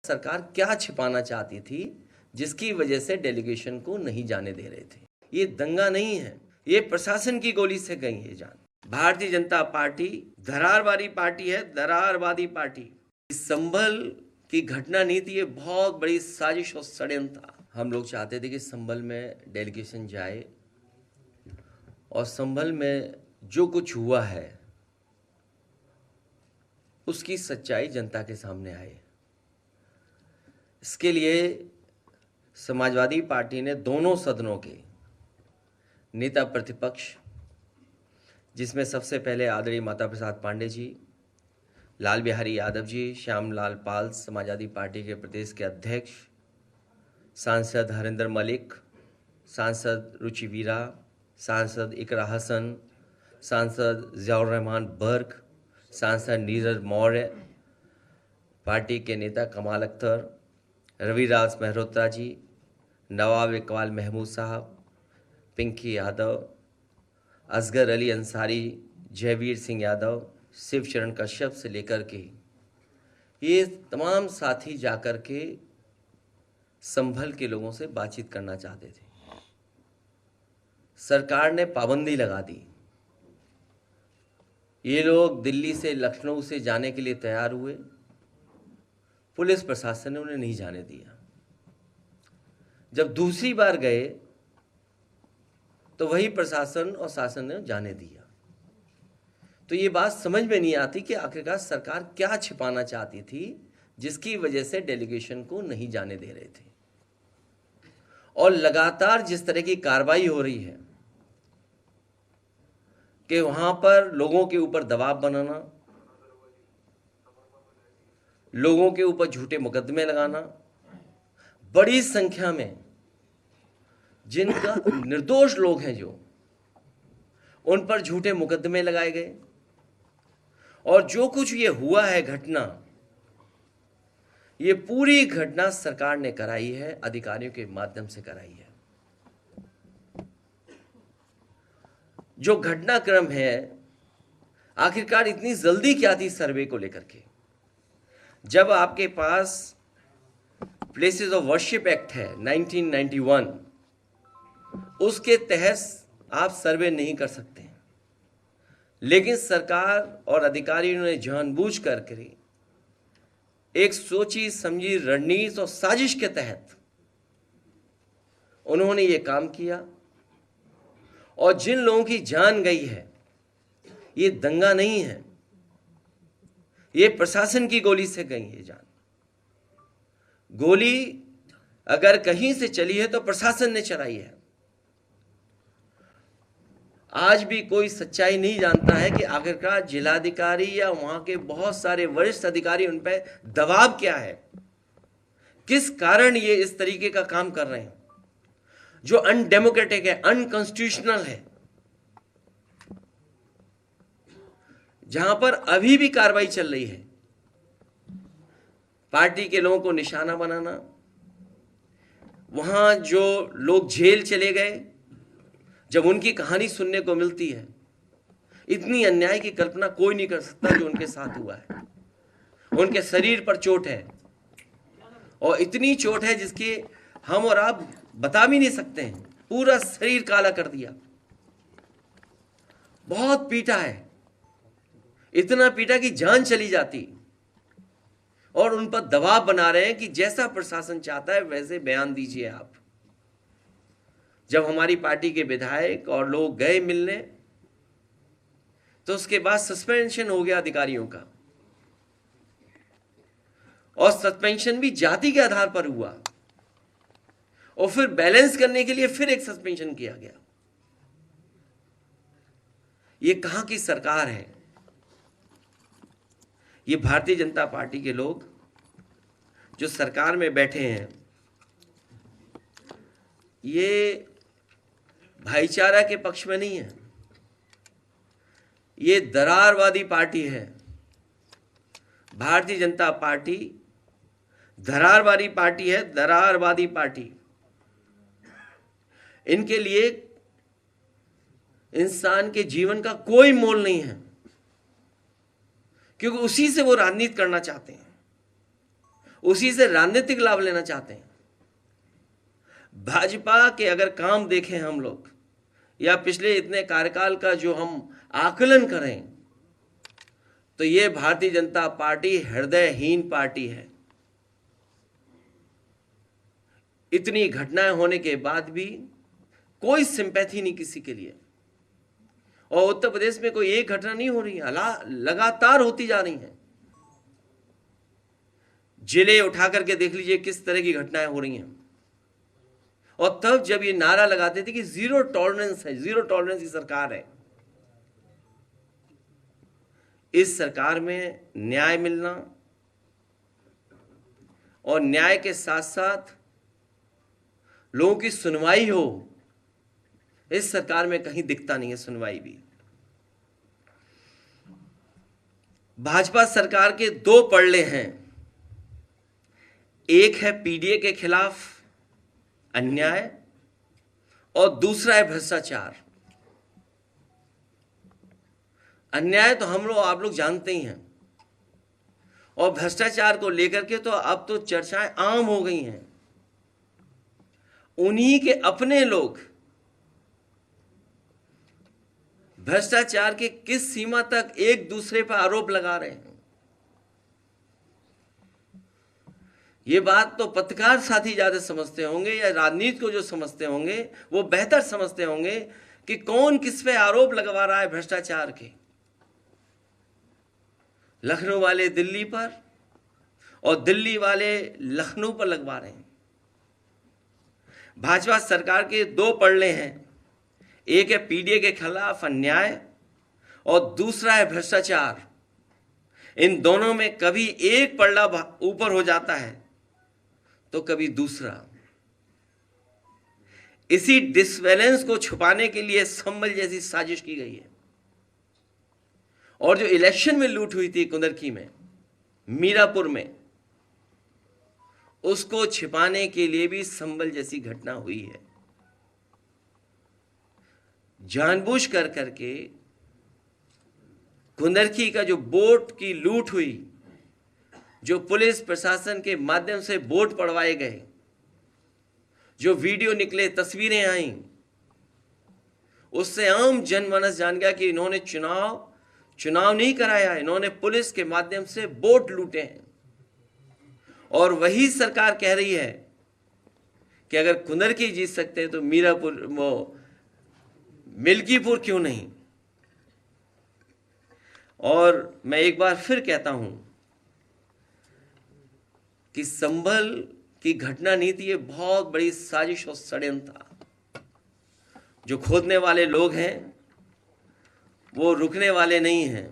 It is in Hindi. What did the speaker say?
सरकार क्या छिपाना चाहती थी जिसकी वजह से डेलीगेशन को नहीं जाने दे रहे थे। ये दंगा नहीं है, ये प्रशासन की गोली से गई है जान। भारतीय जनता पार्टी दरारवादी पार्टी है, दरारवादी पार्टी। संभल की घटना नहीं थी, ये बहुत बड़ी साजिश और षड्यंत्र था। हम लोग चाहते थे कि संभल में डेलीगेशन जाए और संभल में जो कुछ हुआ है उसकी सच्चाई जनता के सामने आए। इसके लिए समाजवादी पार्टी ने दोनों सदनों के नेता प्रतिपक्ष, जिसमें सबसे पहले आदरणीय माता प्रसाद पांडे जी, लाल बिहारी यादव जी, श्यामलाल पाल, समाजवादी पार्टी के प्रदेश के अध्यक्ष, सांसद हरिंदर मलिक, सांसद रुचि वीरा, सांसद इकरा हसन, सांसद जियाउर रहमान बर्क, सांसद नीरज मौर्य, पार्टी के नेता कमाल अख्तर, रविराज मेहरोत्रा जी, नवाब इकबाल महमूद साहब, पिंकी यादव, असगर अली अंसारी, जयवीर सिंह यादव, शिवचरण कश्यप से लेकर के ये तमाम साथी जाकर के संभल के लोगों से बातचीत करना चाहते थे। सरकार ने पाबंदी लगा दी। ये लोग दिल्ली से लखनऊ से जाने के लिए तैयार हुए, पुलिस प्रशासन ने उन्हें नहीं जाने दिया। जब दूसरी बार गए तो वही प्रशासन और शासन ने जाने दिया। तो ये बात समझ में नहीं आती कि आखिरकार सरकार क्या छिपाना चाहती थी जिसकी वजह से डेलीगेशन को नहीं जाने दे रहे थे। और लगातार जिस तरह की कार्रवाई हो रही है कि वहां पर लोगों के ऊपर दबाव बनाना, लोगों के ऊपर झूठे मुकदमे लगाना, बड़ी संख्या में जिनका निर्दोष लोग हैं जो उन पर झूठे मुकदमे लगाए गए। और जो कुछ ये हुआ है घटना, ये पूरी घटना सरकार ने कराई है, अधिकारियों के माध्यम से कराई है। जो घटनाक्रम है, आखिरकार इतनी जल्दी क्या थी सर्वे को लेकर के? जब आपके पास प्लेसेस ऑफ वर्शिप एक्ट है 1991, उसके तहत आप सर्वे नहीं कर सकते। लेकिन सरकार और अधिकारियों ने जानबूझ करके एक सोची समझी रणनीति और साजिश के तहत उन्होंने ये काम किया। और जिन लोगों की जान गई है, ये दंगा नहीं है, ये प्रशासन की गोली से गई है जान। गोली अगर कहीं से चली है तो प्रशासन ने चलाई है। आज भी कोई सच्चाई नहीं जानता है कि आखिरकार जिलाधिकारी या वहां के बहुत सारे वरिष्ठ अधिकारी उन पर दबाव क्या है, किस कारण ये इस तरीके का काम कर रहे हैं जो अनडेमोक्रेटिक है, अनकॉन्स्टिट्यूशनल है। जहां पर अभी भी कार्रवाई चल रही है, पार्टी के लोगों को निशाना बनाना, वहां जो लोग जेल चले गए, जब उनकी कहानी सुनने को मिलती है, इतनी अन्याय की कल्पना कोई नहीं कर सकता जो उनके साथ हुआ है। उनके शरीर पर चोट है, और इतनी चोट है जिसकी हम और आप बता भी नहीं सकते हैं। पूरा शरीर काला कर दिया, बहुत पीटा है, इतना पीटा कि जान चली जाती। और उन पर दबाव बना रहे हैं कि जैसा प्रशासन चाहता है वैसे बयान दीजिए आप। जब हमारी पार्टी के विधायक और लोग गए मिलने, तो उसके बाद सस्पेंशन हो गया अधिकारियों का, और सस्पेंशन भी जाति के आधार पर हुआ, और फिर बैलेंस करने के लिए फिर एक सस्पेंशन किया गया। ये कहां की सरकार है? ये भारतीय जनता पार्टी के लोग जो सरकार में बैठे हैं, ये भाईचारा के पक्ष में नहीं है, ये दरारवादी पार्टी है। भारतीय जनता पार्टी दरारवादी पार्टी है, दरारवादी पार्टी। इनके लिए इंसान के जीवन का कोई मोल नहीं है, क्योंकि उसी से वो राजनीति करना चाहते हैं, उसी से राजनीतिक लाभ लेना चाहते हैं। भाजपा के अगर काम देखें हम लोग, या पिछले इतने कार्यकाल का जो हम आकलन करें, तो ये भारतीय जनता पार्टी हृदयहीन पार्टी है। इतनी घटनाएं होने के बाद भी कोई सिंपैथी नहीं किसी के लिए। और उत्तर प्रदेश में कोई एक घटना नहीं हो रही है, लगातार होती जा रही हैं। जिले उठा करके देख लीजिए किस तरह की घटनाएं हो रही हैं। और तब जब ये नारा लगाते थे कि जीरो टॉलरेंस है, जीरो टॉलरेंस की सरकार है, इस सरकार में न्याय मिलना और न्याय के साथ साथ लोगों की सुनवाई हो, इस सरकार में कहीं दिखता नहीं है सुनवाई भी। भाजपा सरकार के दो पड़ले हैं, एक है पीडीए के खिलाफ अन्याय और दूसरा है भ्रष्टाचार। अन्याय तो हम लोग आप लोग जानते ही हैं, और भ्रष्टाचार को लेकर के तो अब तो चर्चाएं आम हो गई हैं। उन्हीं के अपने लोग भ्रष्टाचार के किस सीमा तक एक दूसरे पर आरोप लगा रहे हैं। ये बात तो पत्रकार साथी ज्यादा समझते होंगे, या राजनीति को जो समझते होंगे वो बेहतर समझते होंगे कि कौन किस पे आरोप लगवा रहा है भ्रष्टाचार के। लखनऊ वाले दिल्ली पर और दिल्ली वाले लखनऊ पर लगवा रहे हैं। भाजपा सरकार के दो पड़ले हैं, एक है पीडीए के खिलाफ अन्याय और दूसरा है भ्रष्टाचार। इन दोनों में कभी एक पड़ला ऊपर हो जाता है तो कभी दूसरा। इसी डिसबैलेंस को छुपाने के लिए संभल जैसी साजिश की गई है। और जो इलेक्शन में लूट हुई थी कुंदरकी में, मीरापुर में, उसको छिपाने के लिए भी संभल जैसी घटना हुई है। जानबूझ कर करके कुंदरकी का जो वोट की लूट हुई, जो पुलिस प्रशासन के माध्यम से वोट पड़वाए गए, जो वीडियो निकले, तस्वीरें आई, उससे आम जनमानस जान गया कि इन्होंने चुनाव नहीं कराया, इन्होंने पुलिस के माध्यम से वोट लूटे हैं। और वही सरकार कह रही है कि अगर कुंदरकी जीत सकते हैं तो मीरापुर, वो मिल्कीपुर क्यों नहीं। और मैं एक बार फिर कहता हूं कि संभल की घटना नहीं थी, ये बहुत बड़ी साजिश और षड्यंत्र था। जो खोदने वाले लोग हैं वो रुकने वाले नहीं हैं।